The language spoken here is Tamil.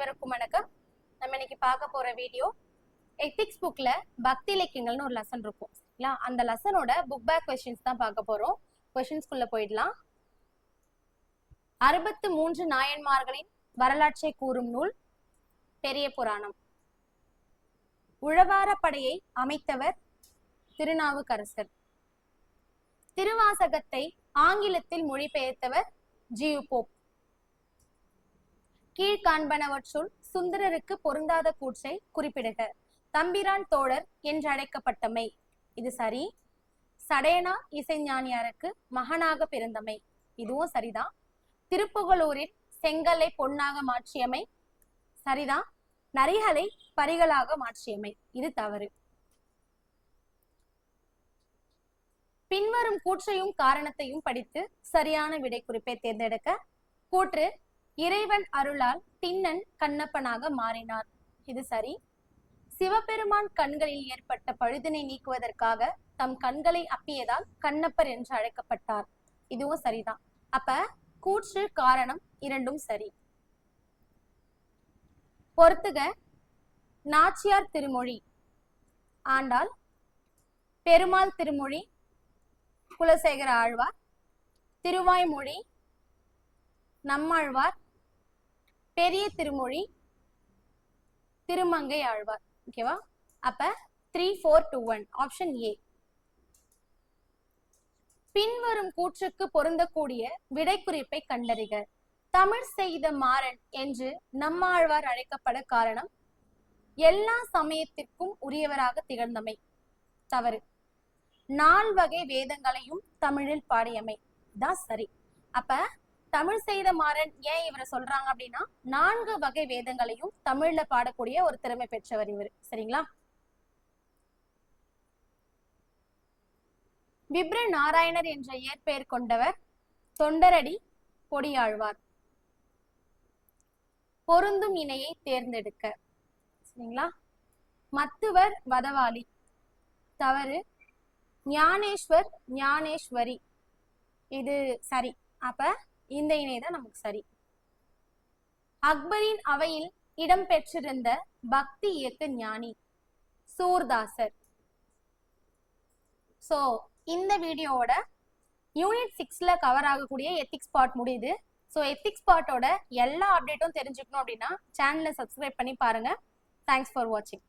அனைவருக்கும் வணக்கம். நம்ம இன்னைக்கு பார்க்க போற வீடியோ எத்திக்ஸ் புக்ல பக்தி இலக்கியங்கள்னு ஒரு லெசன் இருக்கும். அந்த லெசனோட புக் பேக் கொஸ்டின்ஸ் தான் பார்க்க போறோம். கொஸ்டின்ஸ்குள்ள போயிடலாம். 63 நாயன்மார்களின் வரலாற்றை கூறும் நூல் பெரிய புராணம். உழவார படையை அமைத்தவர் திருநாவுக்கரசர். திருவாசகத்தை ஆங்கிலத்தில் மொழிபெயர்த்தவர் ஜியு போப். கீழ்காண்பனவற்றுள் சுந்தரருக்கு பொருந்தாத கூற்றை குறிப்பிடுக. தம்பிரான் தோழர் என்று அழைக்கப்பட்டமை, இது சரி. சடையனா இசைஞானியாருக்கு மகனாக பிறந்தமை, இதுவும் சரிதான். திருப்புகலூரில் செங்கலை பொன்னாக மாற்றியமை, சரிதான். நரிகளை பரிகளாக மாற்றியமை, இது தவறு. பின்வரும் கூற்றையும் காரணத்தையும் படித்து சரியான விடை குறிப்பை தேர்ந்தெடுக்க. கூற்று: இறைவன் அருளால் திண்ணன் கண்ணப்பனாக மாறினார், இது சரி. சிவபெருமான் கண்களில் ஏற்பட்ட பழுதினை நீக்குவதற்காக தம் கண்களை அப்பியதால் கண்ணப்பர் என்று அழைக்கப்பட்டார், இதுவும் சரிதான். அப்ப கூற்று காரணம் இரண்டும் சரி. பொறுத்துக. நாச்சியார் திருமொழி ஆண்டாள், பெருமாள் திருமொழி குலசேகர ஆழ்வார், திருவாய்மொழி நம்மாழ்வார், பெரிய திருமொழி திருமங்கை ஆழ்வார். ஓகேவா? அப்ப 3, 4, 2, 1 ஆப்ஷன் ஏ. பின்வரும் கூற்றுக்கு பொருந்தக்கூடிய விடை குறிப்பை கண்டறிக. தமிழ் செய்த மாறன் என்று நம்மாழ்வார் அழைக்கப்பட காரணம் எல்லா சமயத்திற்கும் உரியவராக திகழ்ந்தமை, தவறு. 4 வகை வேதங்களையும் தமிழில் பாடியமை, தான் சரி. அப்ப தமிழ் செய்த மாறன் ஏன் இவரை சொல்றாங்க அப்படின்னா 4 வகை வேதங்களையும் தமிழ்ல பாடக்கூடிய ஒரு திறமை பெற்றவர் இவர், சரிங்களா? விப்ர நாராயணர் என்ற இயற்பெயர் கொண்டவர் தொண்டரடி பொடியாழ்வார். பொருந்தும் இணையை தேர்ந்தெடுக்க, சரிங்களா? மத்துவர் வதவாளி, தவறு. ஞானேஸ்வர் ஞானேஸ்வரி, இது சரி. அப்ப இந்த இணைதான் நமக்கு சரி. அக்பரின் அவையில் இடம் பெற்றிருந்த பக்தி இயக்க ஞானி சூர்தாசர். சோ இந்த வீடியோவோட யூனிட் 6ல கவர் ஆகக்கூடிய எத்திக்ஸ் பார்ட் முடியுது. ஸோ எத்திக்ஸ் பார்ட்டோட எல்லா அப்டேட்டும் தெரிஞ்சுக்கணும் அப்படின்னா சேனலை சப்ஸ்கிரைப் பண்ணி பாருங்க. தேங்க்ஸ் ஃபார் வாட்சிங்.